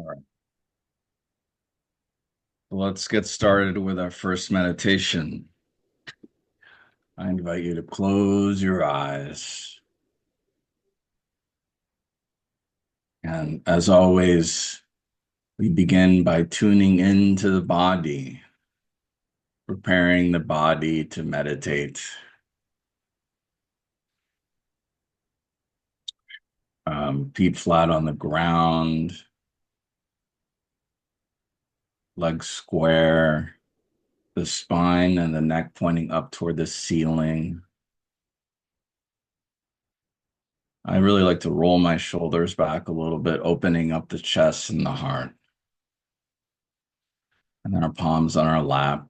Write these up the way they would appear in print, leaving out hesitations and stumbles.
All right. Let's get started with our first meditation. I invite you to close your eyes. And as always, we begin by tuning into the body, preparing the body to meditate. Feet flat on the ground, legs square, the spine and the neck pointing up toward the ceiling. I really like to roll my shoulders back a little bit, opening up the chest and the heart. And then our palms on our lap.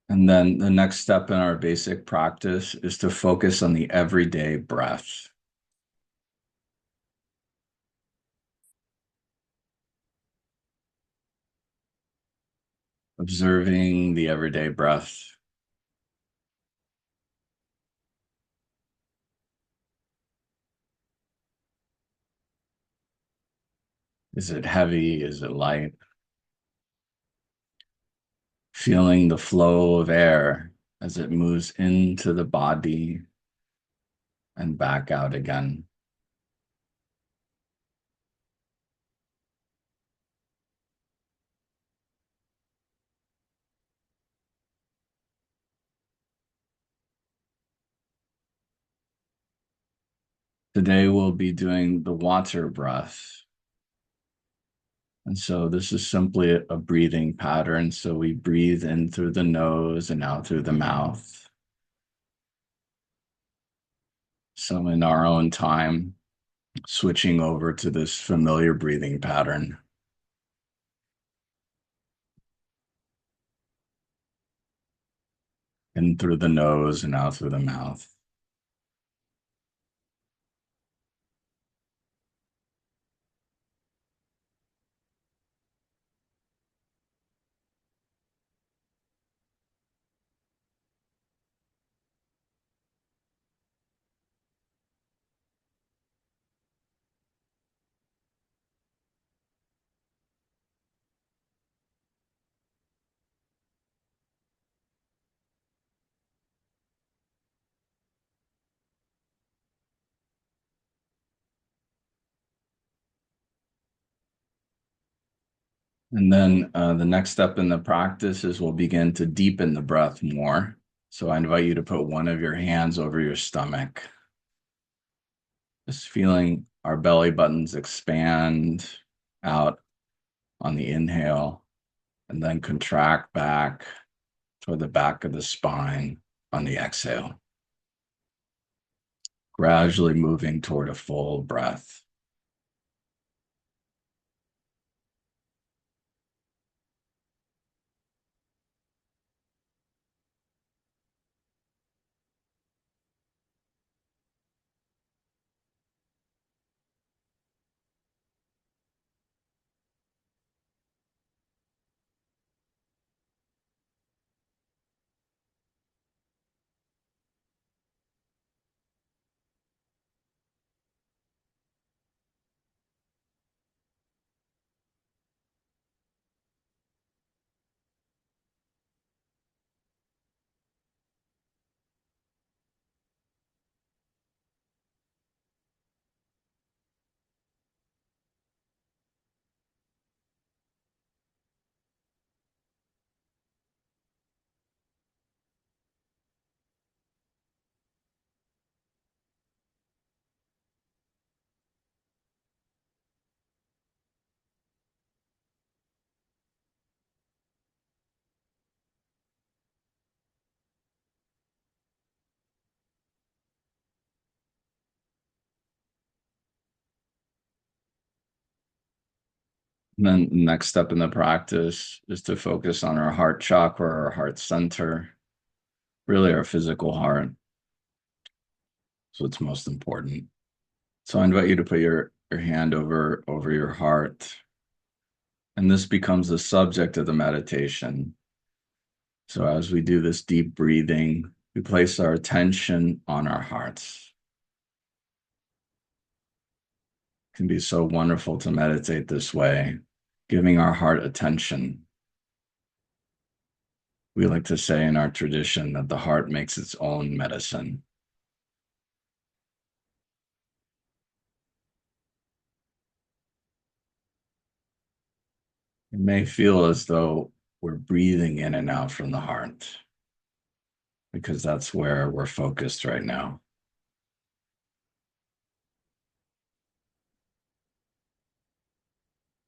And then the next step in our basic practice is to focus on the everyday breath, observing the everyday breath. Is it heavy? Is it light? Feeling the flow of air as it moves into the body and back out again. Today we'll be doing the water breath. And so this is simply a breathing pattern. So we breathe in through the nose and out through the mouth. So in our own time, switching over to this familiar breathing pattern. In through the nose and out through the mouth. And then the next step in the practice is we'll begin to deepen the breath more. So I invite you to put one of your hands over your stomach. Just feeling our belly buttons expand out on the inhale and then contract back toward the back of the spine on the exhale. Gradually moving toward a full breath. And then the next step in the practice is to focus on our heart chakra, our heart center, really our physical heart. So it's most important. So I invite you to put your hand over your heart. And this becomes the subject of the meditation. So as we do this deep breathing, we place our attention on our hearts. can be so wonderful to meditate this way, giving our heart attention. We like to say in our tradition that the heart makes its own medicine. It may feel as though we're breathing in and out from the heart because that's where we're focused right now.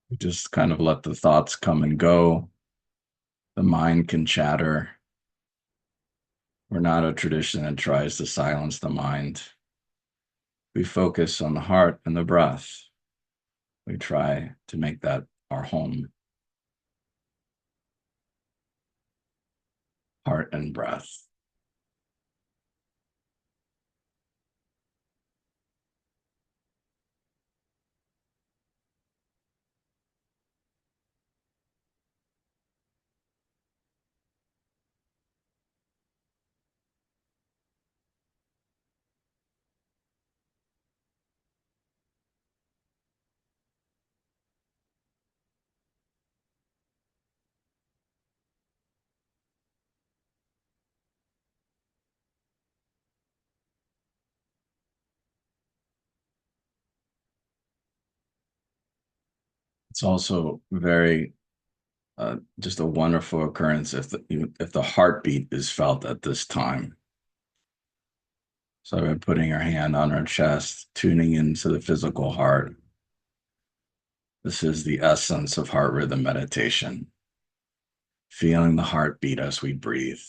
We just kind of let the thoughts come and go. The mind can chatter. We're not a tradition that tries to silence the mind. We focus on the heart and the breath. We try to make that our home, heart and breath. It's also very just a wonderful occurrence if the heartbeat is felt at this time. So by putting our hand on our chest, tuning into the physical heart. This is the essence of heart rhythm meditation, feeling the heartbeat as we breathe,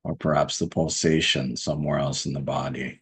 or perhaps the pulsation somewhere else in the body.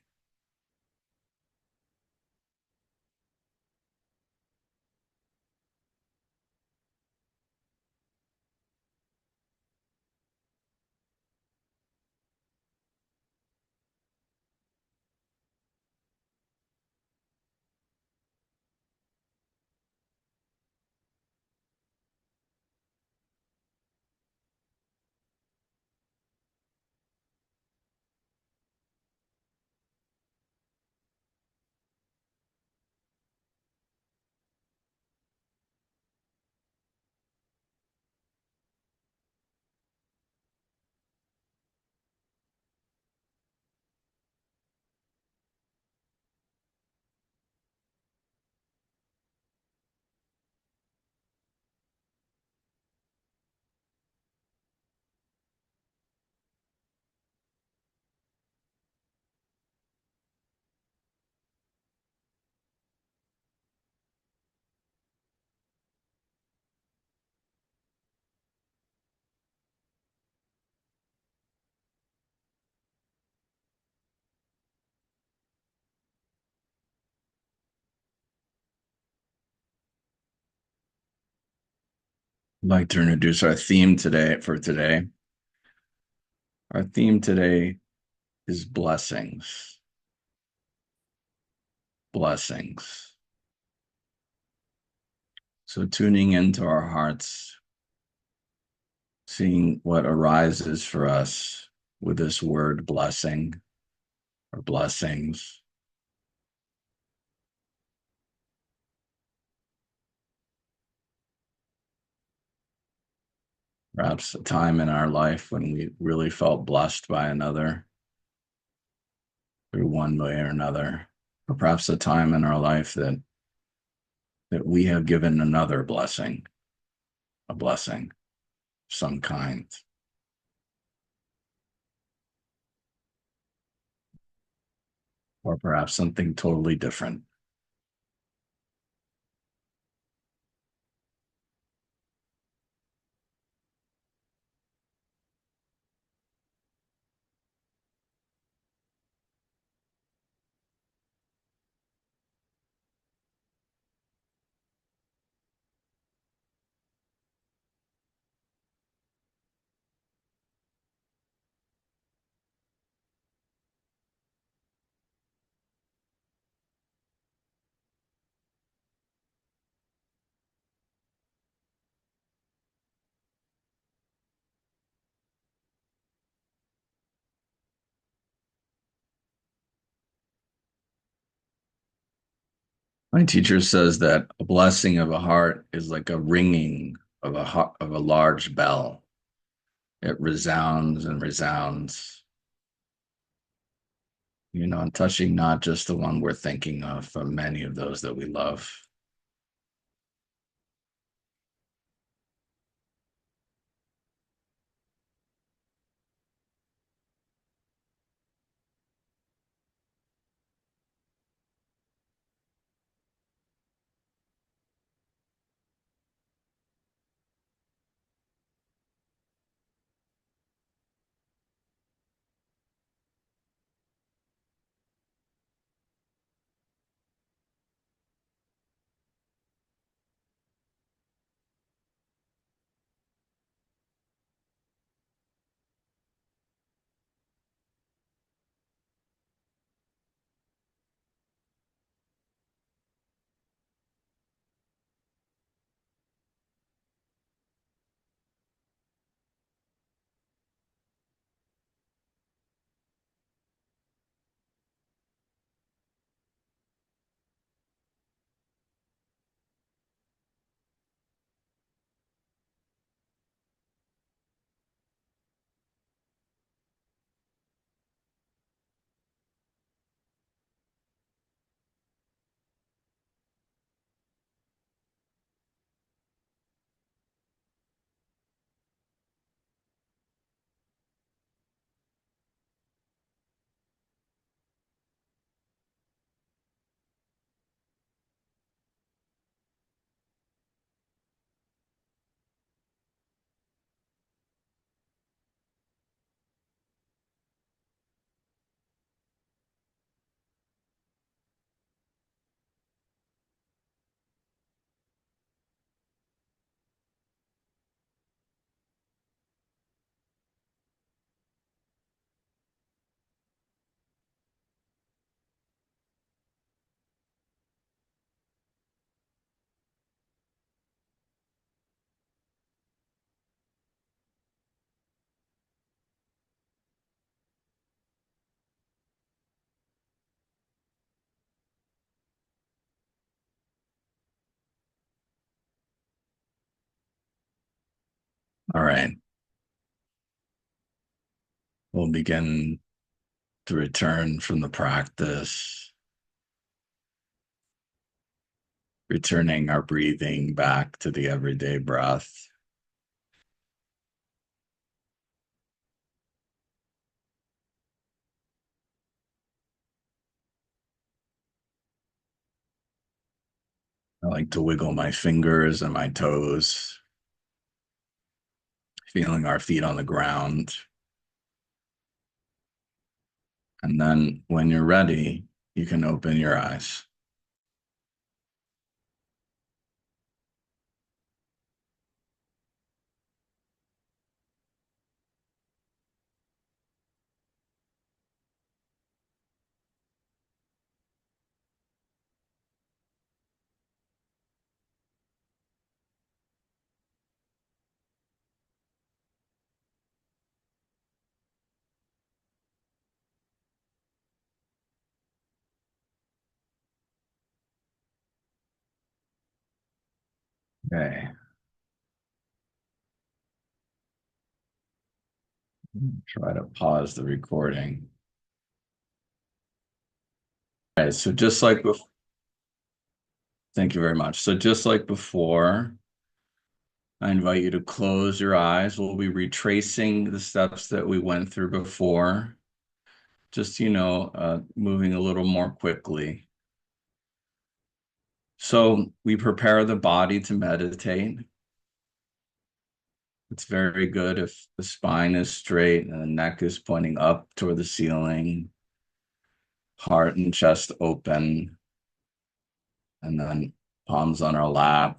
I'd like to introduce our theme today for today. Our theme today is blessings. Blessings. So tuning into our hearts, seeing what arises for us with this word blessing or blessings. Perhaps a time in our life when we really felt blessed by another through one way or another, or perhaps a time in our life that we have given another blessing, a blessing of some kind, or perhaps something totally different. My teacher says that a blessing of a heart is like a ringing of of a large bell. It resounds and resounds, and touching not just the one we're thinking of, but many of those that we love. All right, we'll begin to return from the practice, returning our breathing back to the everyday breath. I like to wiggle my fingers and my toes, feeling our feet on the ground. And then when you're ready, you can open your eyes. Okay. Try to pause the recording. All right, so just like before, thank you very much. So just like before, I invite you to close your eyes. We'll be retracing the steps that we went through before, just, moving a little more quickly. So we prepare the body to meditate. It's very good if the spine is straight and the neck is pointing up toward the ceiling, heart and chest open, and then palms on our lap.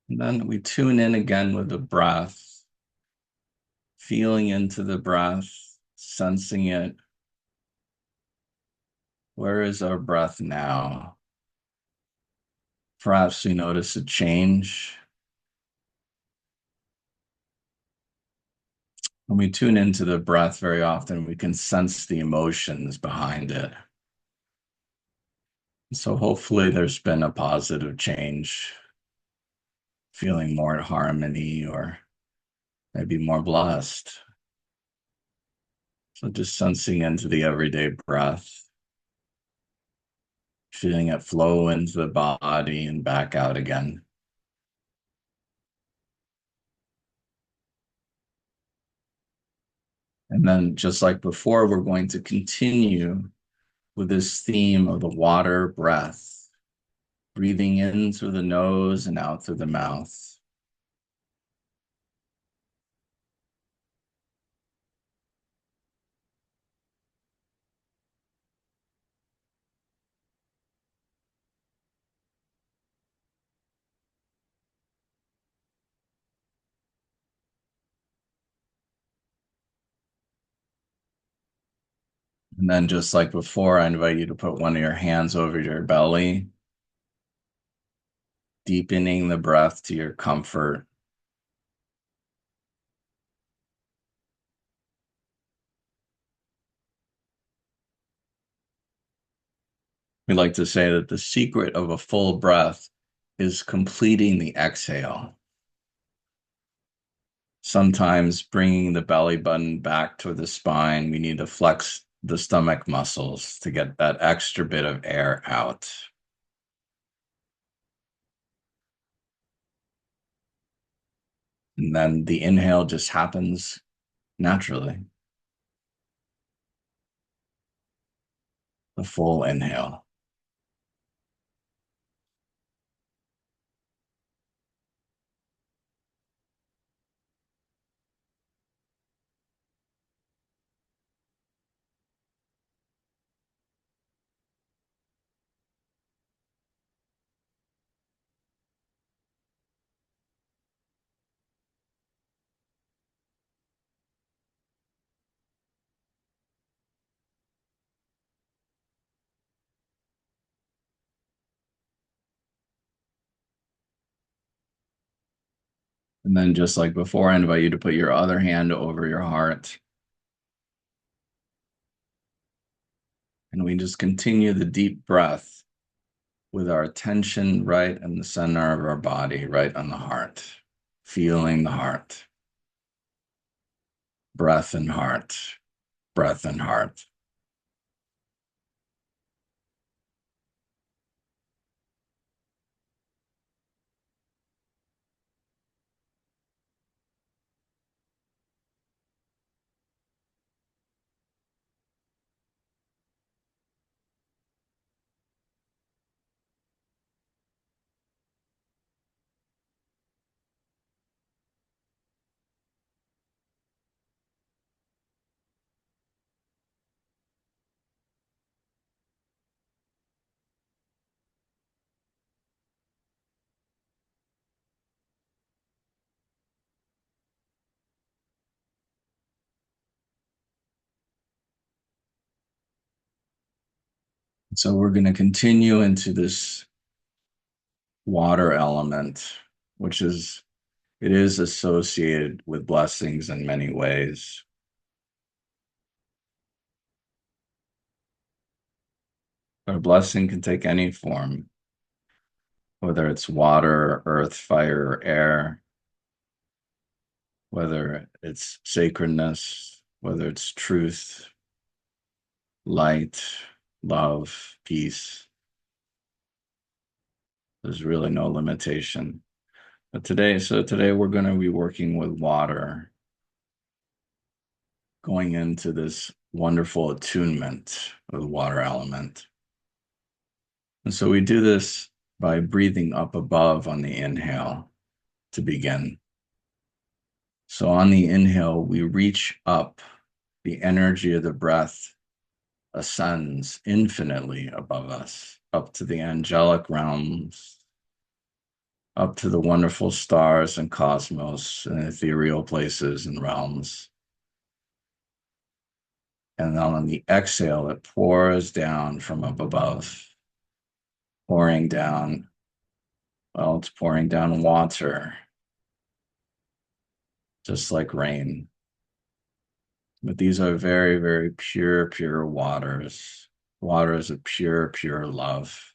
And then we tune in again with the breath, feeling into the breath, sensing it. Where is our breath now? Perhaps we notice a change. When we tune into the breath very often, we can sense the emotions behind it. So hopefully there's been a positive change, feeling more at harmony or maybe more blessed. So just sensing into the everyday breath, feeling it flow into the body and back out again. And then just like before, we're going to continue with this theme of the water breath, breathing in through the nose and out through the mouth. And then just like before, I invite you to put one of your hands over your belly, deepening the breath to your comfort. We like to say that the secret of a full breath is completing the exhale. Sometimes bringing the belly button back toward the spine, we need to flex the stomach muscles to get that extra bit of air out. And then the inhale just happens naturally. The full inhale. And then just like before, I invite you to put your other hand over your heart. And we just continue the deep breath with our attention right in the center of our body, right on the heart, feeling the heart, breath and heart, breath and heart. So we're going to continue into this water element, which is, it is associated with blessings in many ways. But a blessing can take any form, whether it's water, earth, fire, or air, whether it's sacredness, whether it's truth, light, love, peace. There's really no limitation. But today we're going to be working with water, going into this wonderful attunement with the water element. And so we do this by breathing up above on the inhale to begin. So on the inhale, we reach up. The energy of the breath ascends infinitely above us, up to the angelic realms, up to the wonderful stars and cosmos and ethereal places and realms. And then on the exhale, it pours down from up above, pouring down. Well, it's pouring down water, just like rain. But these are very, very pure, pure waters, waters of pure, pure love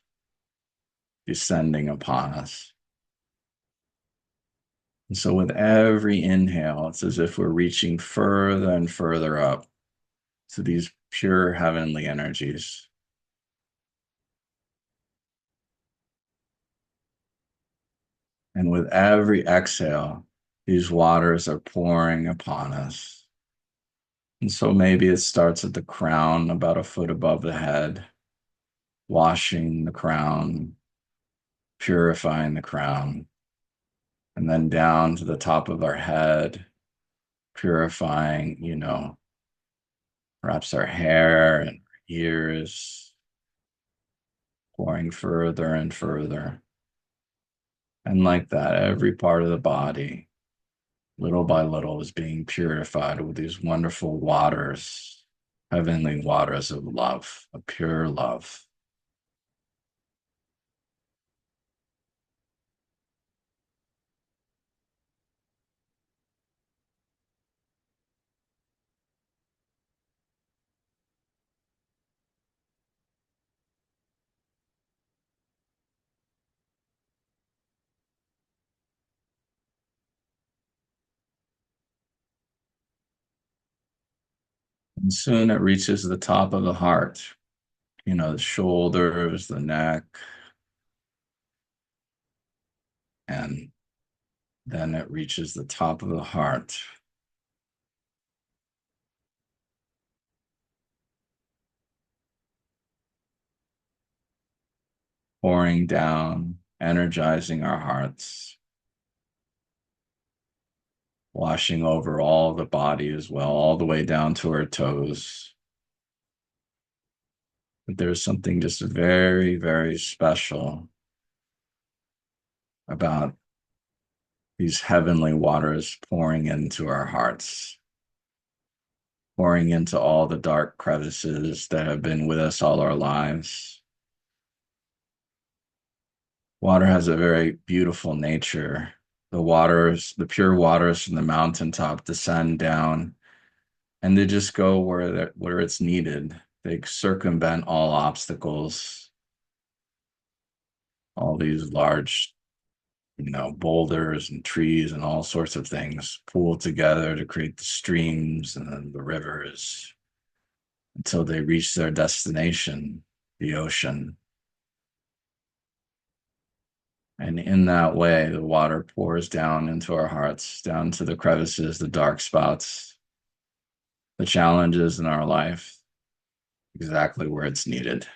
descending upon us. And so with every inhale, it's as if we're reaching further and further up to these pure heavenly energies. And with every exhale, these waters are pouring upon us. And so maybe it starts at the crown, about a foot above the head, washing the crown, purifying the crown, and then down to the top of our head, purifying, perhaps our hair and ears, pouring further and further. And like that, every part of the body, little by little, is being purified with these wonderful waters, heavenly waters of love, of pure love. And soon it reaches the top of the heart, the shoulders, the neck, and then it reaches the top of the heart, pouring down, energizing our hearts, washing over all the body as well, all the way down to our toes. But there's something just very, very special about these heavenly waters pouring into our hearts, pouring into all the dark crevices that have been with us all our lives. Water has a very beautiful nature. The pure waters from the mountaintop descend down and they just go where it's needed. They circumvent all obstacles, all these large, boulders and trees and all sorts of things pool together to create the streams and then the rivers until they reach their destination, the ocean. And in that way, the water pours down into our hearts, down to the crevices, the dark spots, the challenges in our life, exactly where it's needed.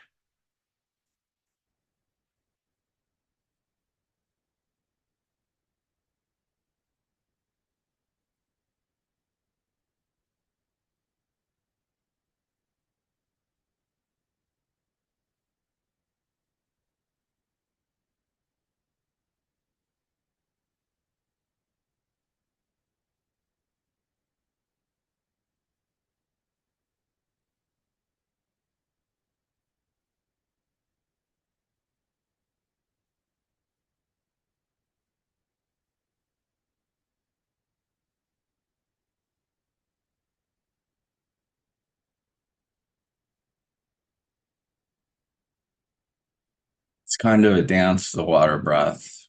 It's kind of a dance to the water breath.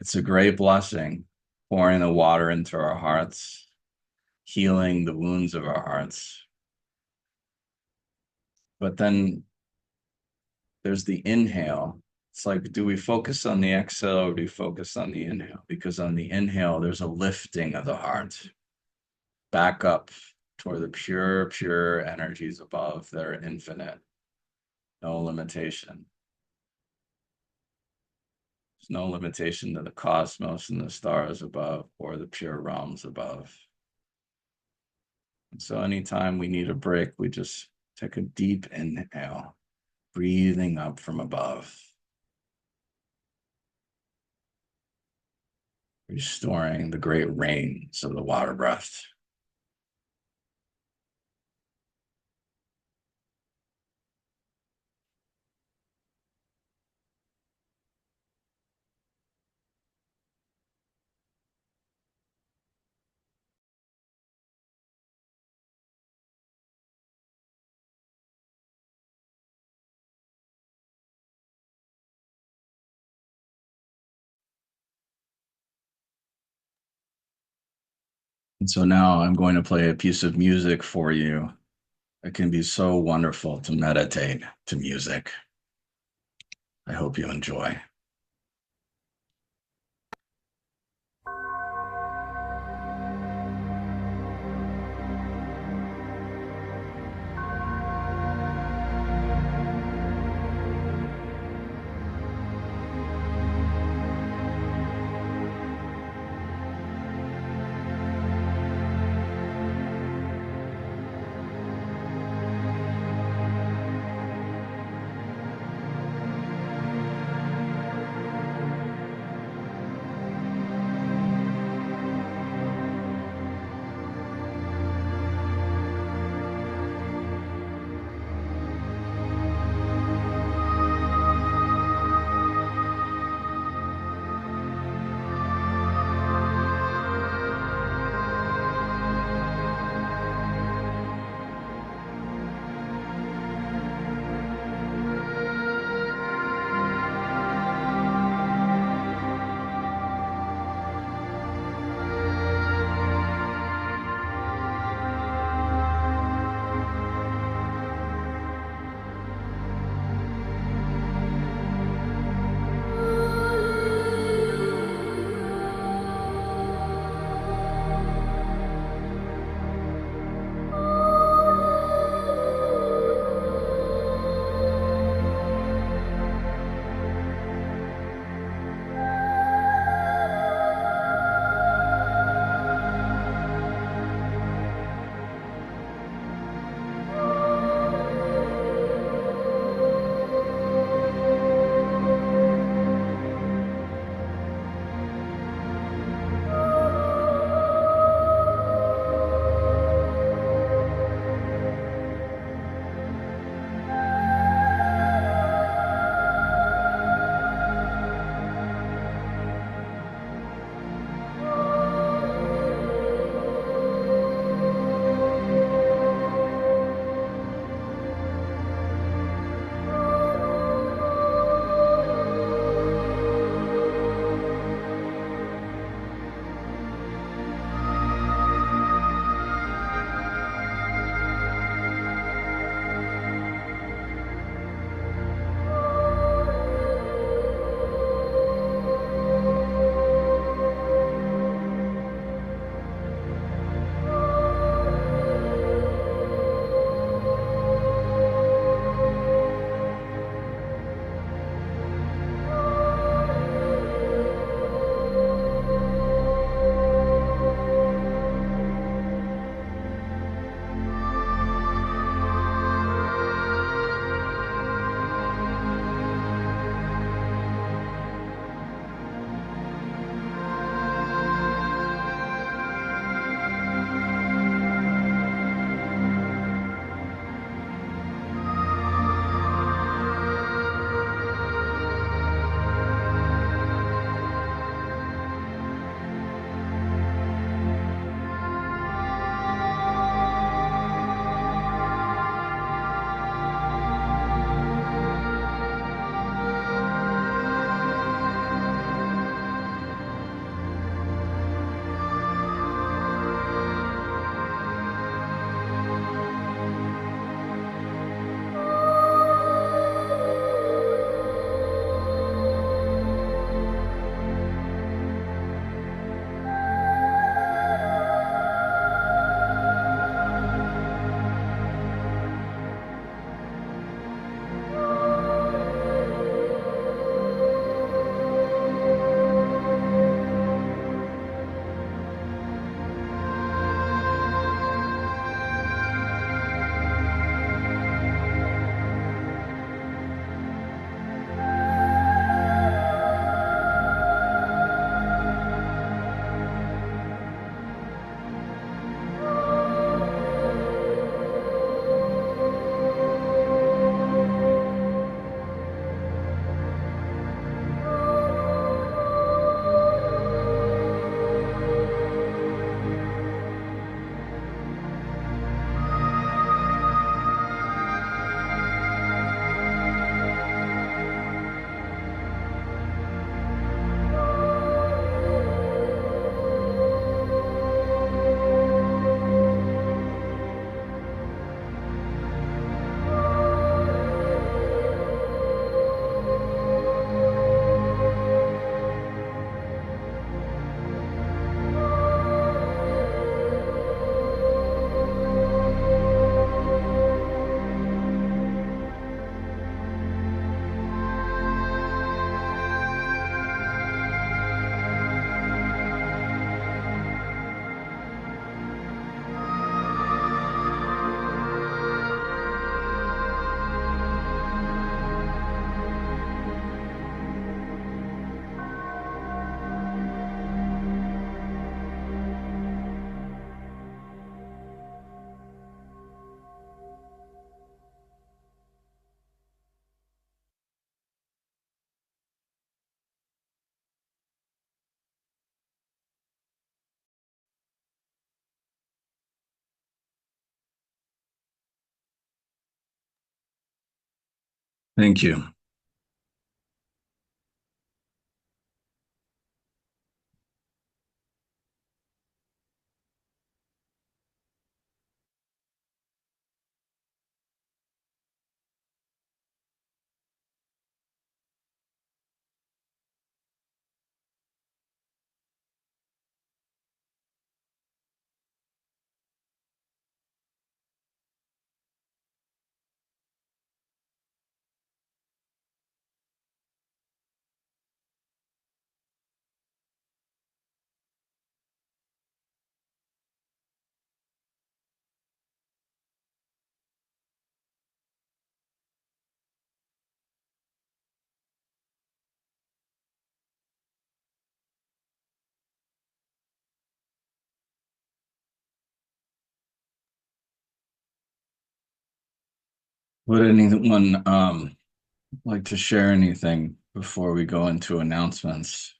It's a great blessing, pouring the water into our hearts, healing the wounds of our hearts. But then there's the inhale. It's like, do we focus on the exhale or do we focus on the inhale? Because on the inhale, there's a lifting of the heart back up toward the pure, pure energies above that are infinite, no limitation. There's no limitation to the cosmos and the stars above or the pure realms above. And so anytime we need a break, we just take a deep inhale, breathing up from above, restoring the great rains of the water breath. And so now I'm going to play a piece of music for you. It can be so wonderful to meditate to music. I hope you enjoy. Thank you. Would anyone like to share anything before we go into announcements?